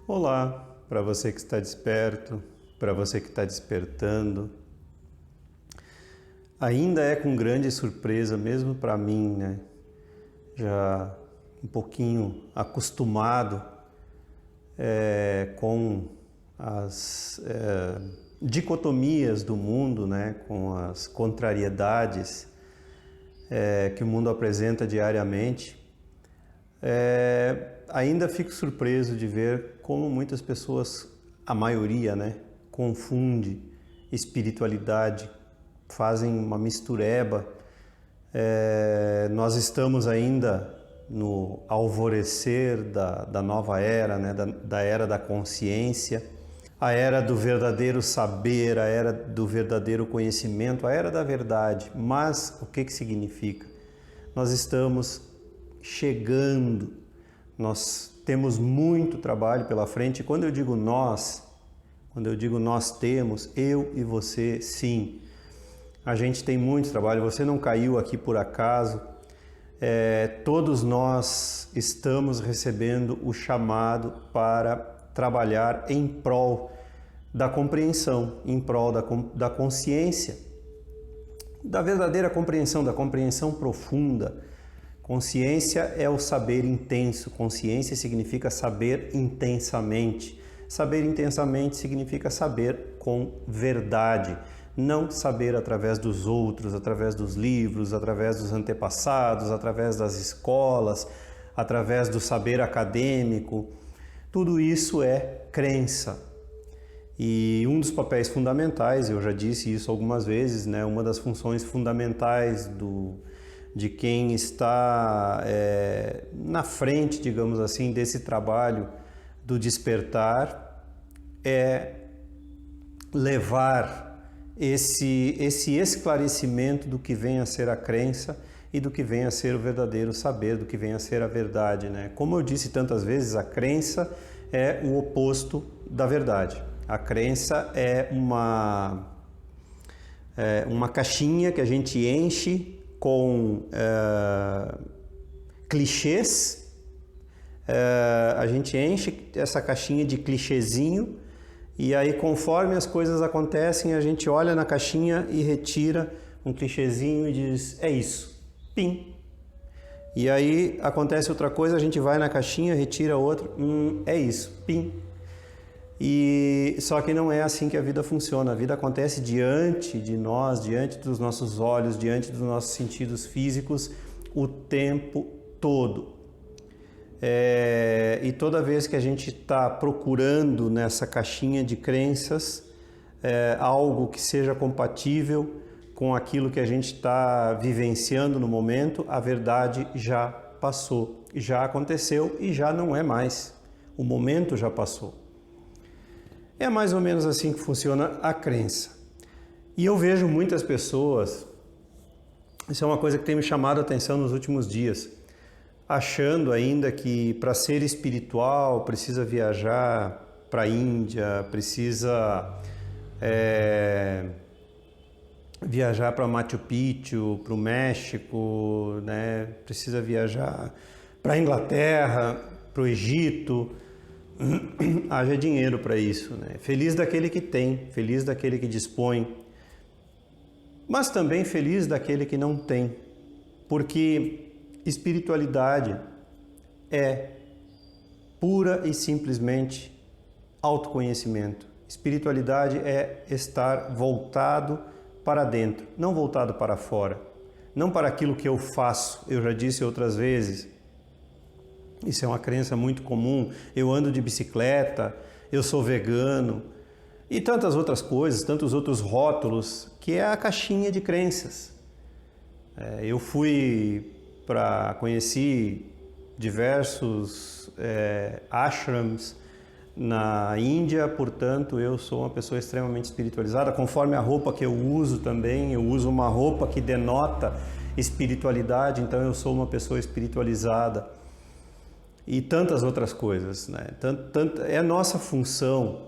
Olá, para você que está desperto, para você que está despertando. Ainda é com grande surpresa, mesmo para mim, né? Já um pouquinho acostumado com as dicotomias do mundo, né? Com as contrariedades que o mundo apresenta diariamente. Ainda fico surpreso de ver como muitas pessoas, a maioria, né, confunde espiritualidade, fazem uma mistureba. Nós estamos ainda no alvorecer da nova era, né, da era da consciência, a era do verdadeiro saber, a era do verdadeiro conhecimento, a era da verdade. Mas o que significa? Nós estamos chegando, nós temos muito trabalho pela frente. E quando eu digo nós temos, eu e você, sim, a gente tem muito trabalho. Você não caiu aqui por acaso. Todos nós estamos recebendo o chamado para trabalhar em prol da compreensão, em prol da consciência, da verdadeira compreensão, da compreensão profunda. Consciência é o saber intenso. Consciência significa saber intensamente. Saber intensamente significa saber com verdade. Não saber através dos outros, através dos livros, através dos antepassados, através das escolas, através do saber acadêmico. Tudo isso é crença. E um dos papéis fundamentais, eu já disse isso algumas vezes, né? Uma das funções fundamentais de quem está na frente, digamos assim, desse trabalho do despertar é levar esse esclarecimento do que vem a ser a crença e do que vem a ser o verdadeiro saber, do que vem a ser a verdade, né? Como eu disse tantas vezes, a crença é o oposto da verdade. A crença é uma caixinha que a gente enche com clichês. A gente enche essa caixinha de clichêzinho e aí, conforme as coisas acontecem, a gente olha na caixinha e retira um clichêzinho e diz, é isso, pim. E aí acontece outra coisa, a gente vai na caixinha, retira outro, é isso, pim. E só que não é assim que a vida funciona. A vida acontece diante de nós, diante dos nossos olhos, diante dos nossos sentidos físicos o tempo todo. E toda vez que a gente está procurando nessa caixinha de crenças algo que seja compatível com aquilo que a gente está vivenciando no momento, a verdade já passou, já aconteceu e já não é mais. O momento já passou. É mais ou menos assim que funciona a crença. E eu vejo muitas pessoas, isso é uma coisa que tem me chamado a atenção nos últimos dias, achando ainda que para ser espiritual precisa viajar para a Índia, precisa viajar para Machu Picchu, para o México, né? Precisa viajar para a Inglaterra, para o Egito. Haja dinheiro para isso, né? Feliz daquele que tem, feliz daquele que dispõe, mas também feliz daquele que não tem, porque espiritualidade é pura e simplesmente autoconhecimento. Espiritualidade é estar voltado para dentro, não voltado para fora, não para aquilo que eu faço. Eu já disse outras vezes, isso é uma crença muito comum, eu ando de bicicleta, eu sou vegano e tantas outras coisas, tantos outros rótulos, que é a caixinha de crenças. Eu conheci diversos ashrams na Índia, portanto eu sou uma pessoa extremamente espiritualizada, conforme a roupa que eu uso também, eu uso uma roupa que denota espiritualidade, então eu sou uma pessoa espiritualizada. E tantas outras coisas, né? É nossa função,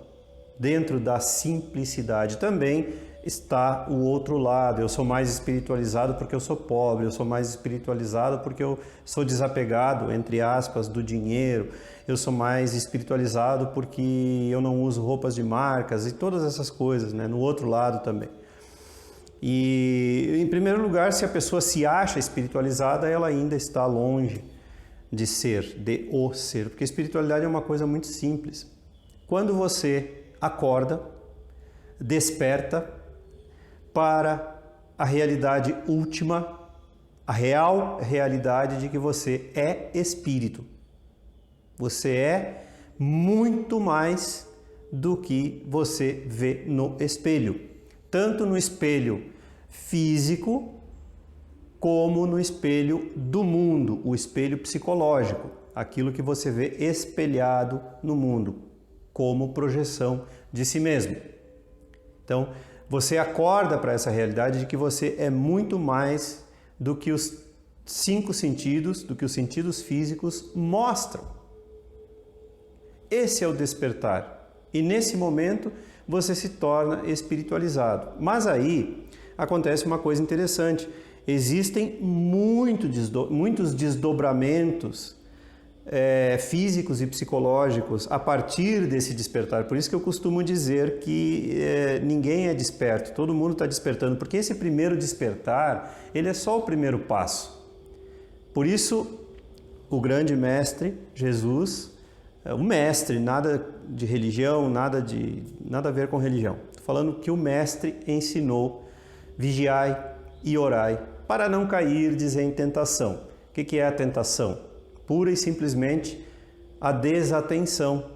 dentro da simplicidade, também está o outro lado. Eu sou mais espiritualizado porque eu sou pobre, eu sou mais espiritualizado porque eu sou desapegado, entre aspas, do dinheiro, eu sou mais espiritualizado porque eu não uso roupas de marcas e todas essas coisas, né? No outro lado também. E, em primeiro lugar, se a pessoa se acha espiritualizada, ela ainda está longe de ser, de o ser, porque espiritualidade é uma coisa muito simples. Quando você acorda, desperta para a realidade última, a real realidade de que você é espírito. Você é muito mais do que você vê no espelho. Tanto no espelho físico, como no espelho do mundo, o espelho psicológico, aquilo que você vê espelhado no mundo, como projeção de si mesmo. Então, você acorda para essa realidade de que você é muito mais do que os 5 sentidos, do que os sentidos físicos mostram. Esse é o despertar. E nesse momento você se torna espiritualizado. Mas aí acontece uma coisa interessante. Existem muitos desdobramentos físicos e psicológicos a partir desse despertar. Por isso que eu costumo dizer que ninguém é desperto, todo mundo está despertando, porque esse primeiro despertar, ele é só o primeiro passo. Por isso, o grande mestre, Jesus, o mestre, nada de religião, nada a ver com religião. Estou falando que o mestre ensinou: vigiai e orai, para não cairdes em tentação. O que é a tentação? Pura e simplesmente a desatenção.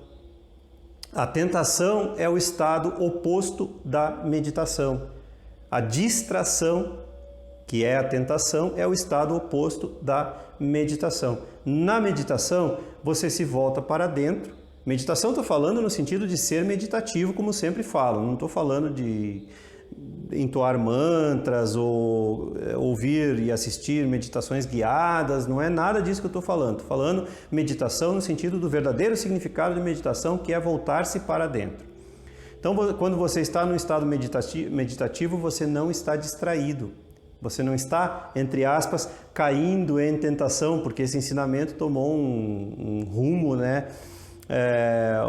A tentação é o estado oposto da meditação. A distração, que é a tentação, é o estado oposto da meditação. Na meditação, você se volta para dentro. Meditação, estou falando no sentido de ser meditativo, como sempre falo. Não estou falando de entoar mantras ou ouvir e assistir meditações guiadas, não é nada disso que eu estou falando. Estou falando meditação no sentido do verdadeiro significado de meditação, que é voltar-se para dentro. Então, quando você está no estado meditativo, você não está distraído. Você não está, entre aspas, caindo em tentação, porque esse ensinamento tomou um rumo, né?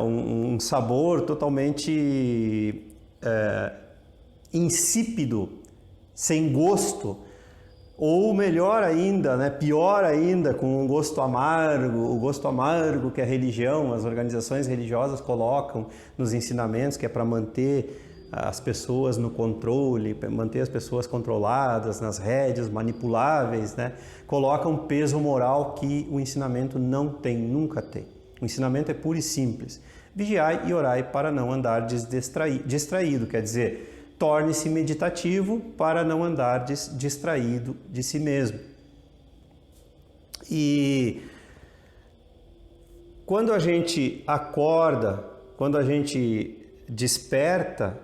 Um sabor totalmente insípido, sem gosto, ou melhor ainda, né, pior ainda, com um gosto amargo, o gosto amargo que a religião, as organizações religiosas colocam nos ensinamentos, que é para manter as pessoas no controle, manter as pessoas controladas, nas rédeas, manipuláveis, né? Colocam um peso moral que o ensinamento não tem, nunca tem. O ensinamento é puro e simples. Vigiai e orai para não andar distraído, quer dizer, torne-se meditativo para não andar distraído de si mesmo. E quando a gente acorda, quando a gente desperta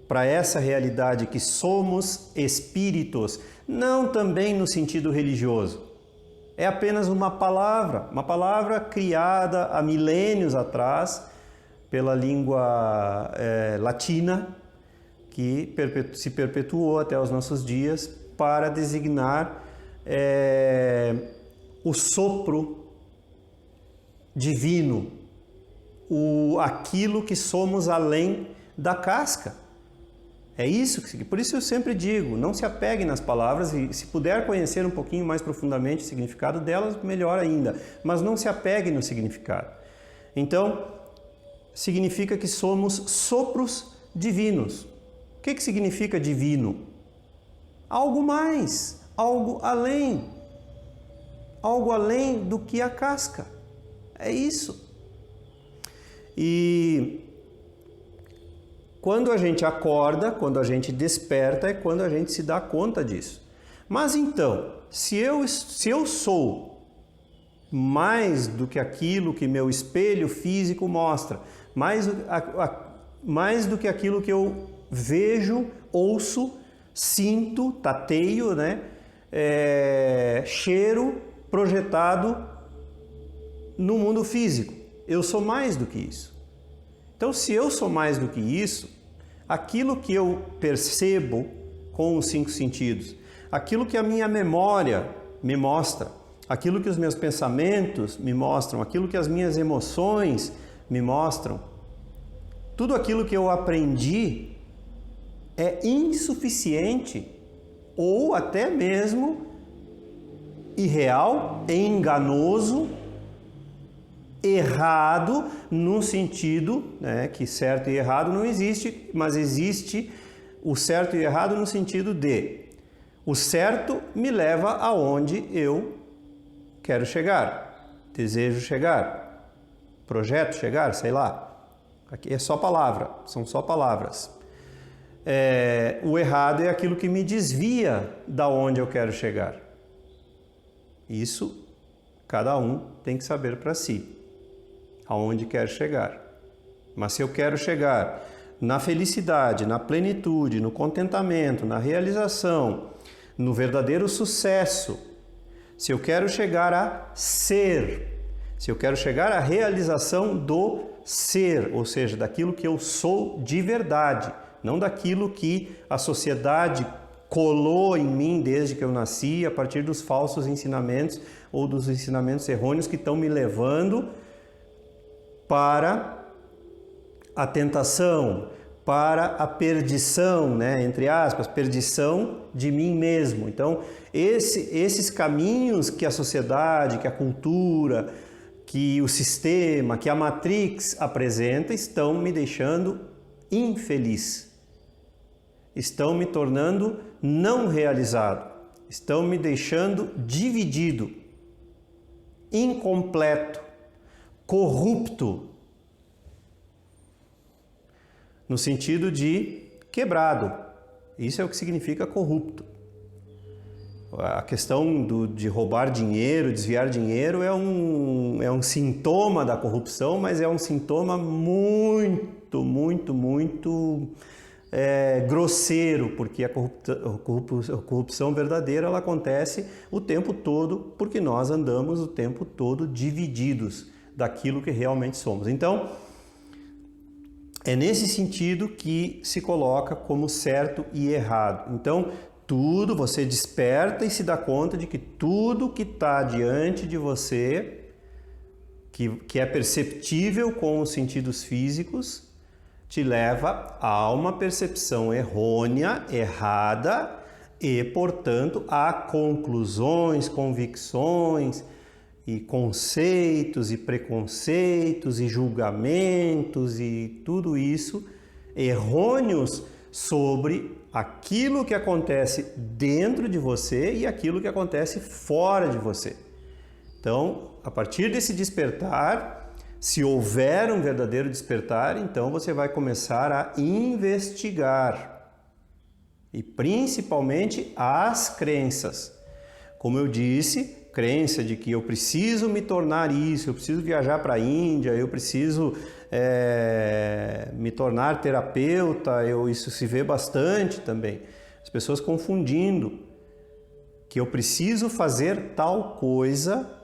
para essa realidade que somos espíritos, não também no sentido religioso. É apenas uma palavra criada há milênios atrás pela língua latina, que se perpetuou até os nossos dias para designar o sopro divino, aquilo que somos além da casca. É isso que, por isso eu sempre digo, não se apegue nas palavras e se puder conhecer um pouquinho mais profundamente o significado delas, melhor ainda, mas não se apegue no significado. Então, significa que somos sopros divinos. O que significa divino? Algo mais, algo além do que a casca. É isso. E quando a gente acorda, quando a gente desperta, é quando a gente se dá conta disso. Mas então, se eu sou mais do que aquilo que meu espelho físico mostra, mais do que aquilo que eu vejo, ouço, sinto, tateio, né? Cheiro projetado no mundo físico. Eu sou mais do que isso. Então, se eu sou mais do que isso, aquilo que eu percebo com os 5 sentidos, aquilo que a minha memória me mostra, aquilo que os meus pensamentos me mostram, aquilo que as minhas emoções me mostram, tudo aquilo que eu aprendi é insuficiente ou até mesmo irreal, enganoso, errado, no sentido, né, que certo e errado não existe, mas existe o certo e errado no sentido de o certo me leva aonde eu quero chegar, desejo chegar, projeto chegar, sei lá. Aqui é só palavra, são só palavras. O errado é aquilo que me desvia da onde eu quero chegar. Isso cada um tem que saber para si, aonde quer chegar. Mas se eu quero chegar na felicidade, na plenitude, no contentamento, na realização, no verdadeiro sucesso, se eu quero chegar a ser, se eu quero chegar à realização do ser, ou seja, daquilo que eu sou de verdade, não daquilo que a sociedade colou em mim desde que eu nasci, a partir dos falsos ensinamentos ou dos ensinamentos errôneos que estão me levando para a tentação, para a perdição, né? Entre aspas, perdição de mim mesmo. Então, esses caminhos que a sociedade, que a cultura, que o sistema, que a Matrix apresenta, estão me deixando infeliz. Estão me tornando não realizado. Estão me deixando dividido, incompleto, corrupto, no sentido de quebrado. Isso é o que significa corrupto. A questão de roubar dinheiro, desviar dinheiro é um sintoma da corrupção, mas é um sintoma muito grosseiro, porque a corrupção verdadeira ela acontece o tempo todo, porque nós andamos o tempo todo divididos daquilo que realmente somos. Então, é nesse sentido que se coloca como certo e errado. Então, tudo, você desperta e se dá conta de que tudo que está diante de você, que é perceptível com os sentidos físicos, te leva a uma percepção errônea, errada e, portanto, a conclusões, convicções e conceitos e preconceitos e julgamentos e tudo isso errôneos sobre aquilo que acontece dentro de você e aquilo que acontece fora de você. Então, a partir desse despertar, se houver um verdadeiro despertar, então você vai começar a investigar e principalmente as crenças. Como eu disse, crença de que eu preciso me tornar isso, eu preciso viajar para a Índia, eu preciso me tornar terapeuta, isso se vê bastante também. As pessoas confundindo que eu preciso fazer tal coisa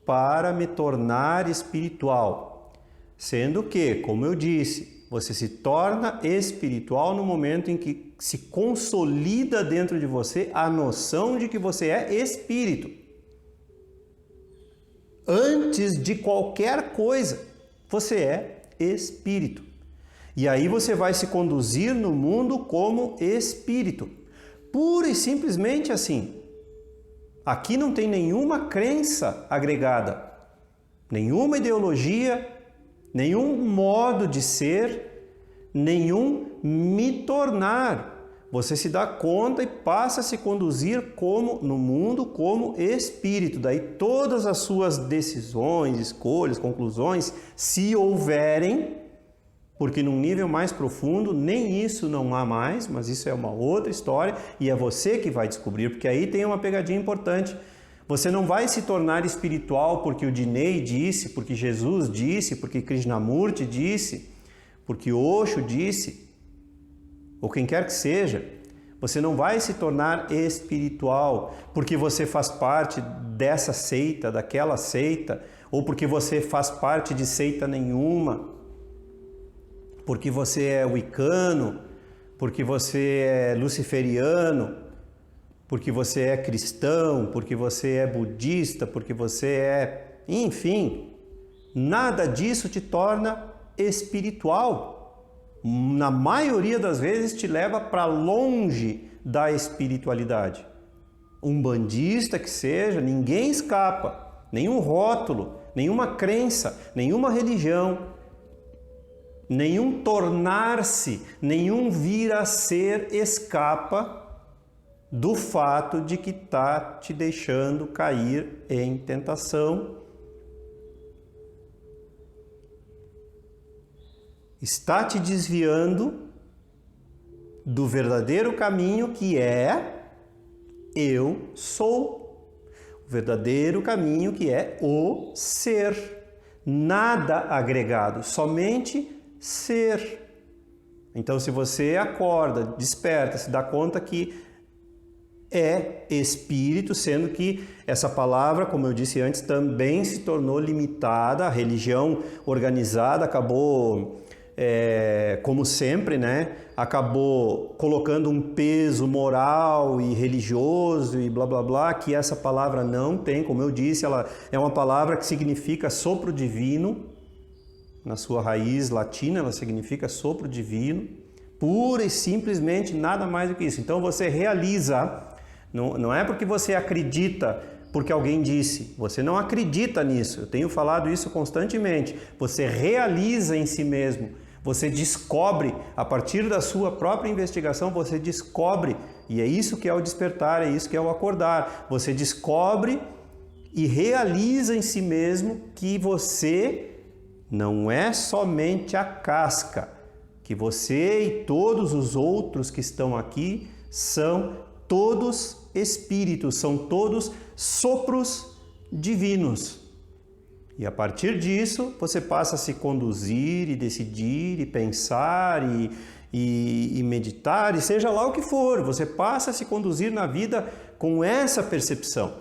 para me tornar espiritual. Sendo que, como eu disse, você se torna espiritual no momento em que se consolida dentro de você a noção de que você é espírito. Antes de qualquer coisa, você é espírito. E aí você vai se conduzir no mundo como espírito. Pura e simplesmente assim. Aqui não tem nenhuma crença agregada, nenhuma ideologia, nenhum modo de ser, nenhum me tornar. Você se dá conta e passa a se conduzir no mundo como espírito. Daí todas as suas decisões, escolhas, conclusões, se houverem, porque num nível mais profundo nem isso não há mais, mas isso é uma outra história e é você que vai descobrir, porque aí tem uma pegadinha importante. Você não vai se tornar espiritual porque o Dinei disse, porque Jesus disse, porque Krishnamurti disse, porque Osho disse, ou quem quer que seja. Você não vai se tornar espiritual porque você faz parte dessa seita, daquela seita, ou porque você faz parte de seita nenhuma, porque você é wicano, porque você é luciferiano, porque você é cristão, porque você é budista, porque você é... Enfim, nada disso te torna espiritual. Na maioria das vezes te leva para longe da espiritualidade. Umbandista que seja, ninguém escapa. Nenhum rótulo, nenhuma crença, nenhuma religião, nenhum tornar-se, nenhum vir a ser escapa do fato de que está te deixando cair em tentação, está te desviando do verdadeiro caminho que é eu sou, o verdadeiro caminho que é o ser, nada agregado, somente ser. Então, se você acorda, desperta, se dá conta que é espírito, sendo que essa palavra, como eu disse antes, também se tornou limitada, a religião organizada acabou, como sempre, né? Acabou colocando um peso moral e religioso e blá blá blá, que essa palavra não tem. Como eu disse, ela é uma palavra que significa sopro divino, na sua raiz latina ela significa sopro divino, pura e simplesmente nada mais do que isso. Então você realiza, não é porque você acredita porque alguém disse, você não acredita nisso, eu tenho falado isso constantemente, você realiza em si mesmo, você descobre, a partir da sua própria investigação, você descobre, e é isso que é o despertar, é isso que é o acordar, você descobre e realiza em si mesmo que você não é somente a casca, que você e todos os outros que estão aqui são todos espíritos, são todos sopros divinos. E a partir disso, você passa a se conduzir e decidir e pensar e meditar, e seja lá o que for, você passa a se conduzir na vida com essa percepção.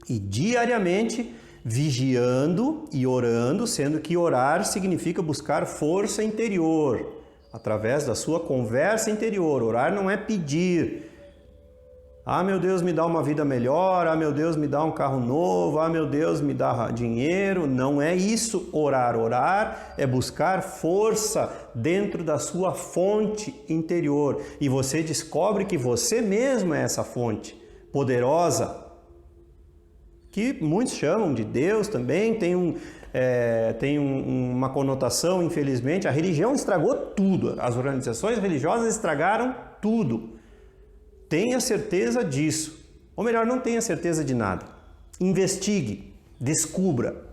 E diariamente vigiando e orando, sendo que orar significa buscar força interior, através da sua conversa interior. Orar não é pedir. Ah, meu Deus, me dá uma vida melhor. Ah, meu Deus, me dá um carro novo. Ah, meu Deus, me dá dinheiro. Não é isso orar. Orar é buscar força dentro da sua fonte interior. E você descobre que você mesmo é essa fonte poderosa, que muitos chamam de Deus também, tem uma conotação, infelizmente. A religião estragou tudo, as organizações religiosas estragaram tudo. Tenha certeza disso, ou melhor, não tenha certeza de nada. Investigue, descubra.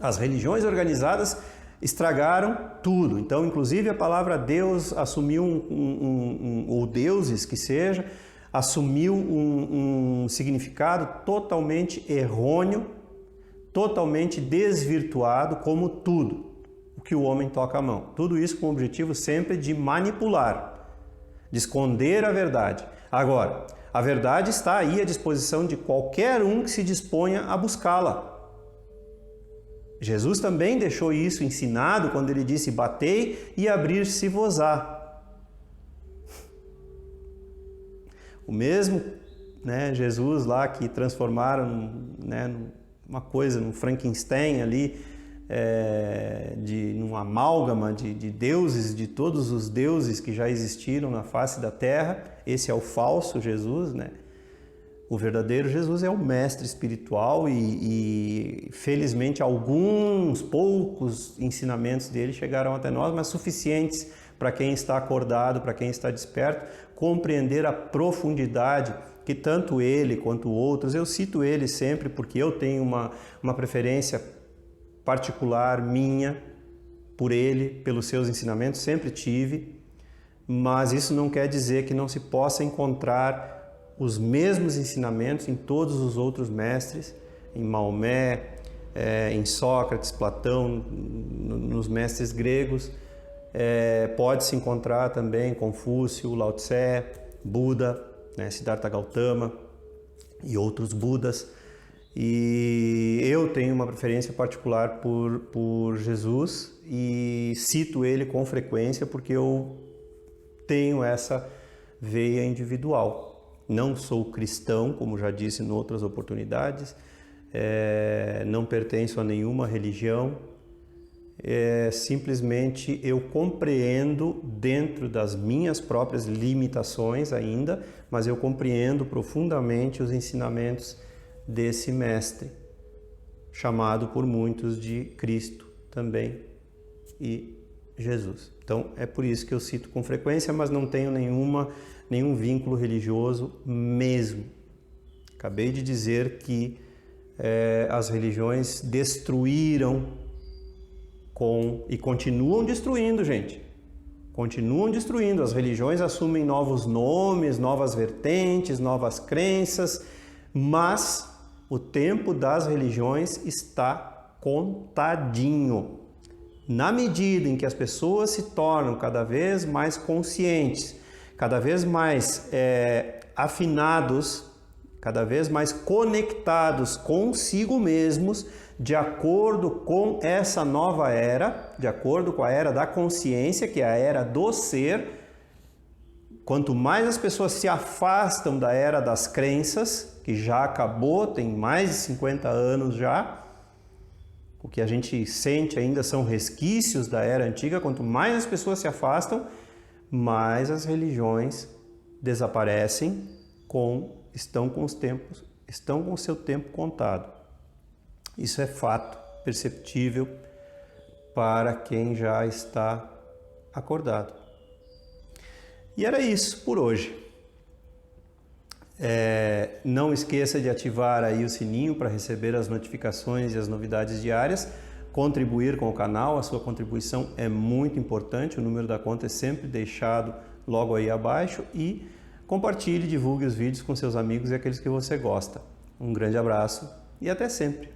As religiões organizadas estragaram tudo. Então, inclusive, a palavra Deus assumiu ou deuses que seja, assumiu um significado totalmente errôneo, totalmente desvirtuado, como tudo o que o homem toca a mão. Tudo isso com o objetivo sempre de manipular, de esconder a verdade. Agora, a verdade está aí à disposição de qualquer um que se disponha a buscá-la. Jesus também deixou isso ensinado quando ele disse: batei e abrir-se-vos-á. O mesmo, né, Jesus lá que transformaram, né, uma coisa, num Frankenstein ali, num amálgama de deuses, de todos os deuses que já existiram na face da terra. Esse é o falso Jesus, né? O verdadeiro Jesus é o mestre espiritual e felizmente alguns poucos ensinamentos dele chegaram até nós, mas suficientes para quem está acordado, para quem está desperto, compreender a profundidade que tanto ele quanto outros, eu cito ele sempre porque eu tenho uma preferência particular minha por ele, pelos seus ensinamentos, sempre tive, mas isso não quer dizer que não se possa encontrar os mesmos ensinamentos em todos os outros mestres, em Maomé, em Sócrates, Platão, nos mestres gregos. Pode-se encontrar também Confúcio, Lao Tse, Buda, né, Siddhartha Gautama e outros Budas. E eu tenho uma preferência particular por Jesus e cito ele com frequência porque eu tenho essa veia individual. Não sou cristão, como já disse em outras oportunidades, não pertenço a nenhuma religião, simplesmente eu compreendo dentro das minhas próprias limitações ainda, mas eu compreendo profundamente os ensinamentos desse mestre, chamado por muitos de Cristo também e Jesus. Então é por isso que eu cito com frequência, mas não tenho nenhum vínculo religioso mesmo. Acabei de dizer que as religiões destruíram e continuam destruindo, gente. Continuam destruindo. As religiões assumem novos nomes, novas vertentes, novas crenças, mas o tempo das religiões está contadinho. Na medida em que as pessoas se tornam cada vez mais conscientes, cada vez mais afinados, cada vez mais conectados consigo mesmos, de acordo com essa nova era, de acordo com a era da consciência, que é a era do ser. Quanto mais as pessoas se afastam da era das crenças, que já acabou, tem mais de 50 anos já, o que a gente sente ainda são resquícios da era antiga. Quanto mais as pessoas se afastam, mais as religiões desaparecem, estão com o seu tempo contado. Isso é fato perceptível para quem já está acordado. E era isso por hoje. Não esqueça de ativar aí o sininho para receber as notificações e as novidades diárias. Contribuir com o canal, a sua contribuição é muito importante. O número da conta é sempre deixado logo aí abaixo. E compartilhe, divulgue os vídeos com seus amigos e aqueles que você gosta. Um grande abraço e até sempre!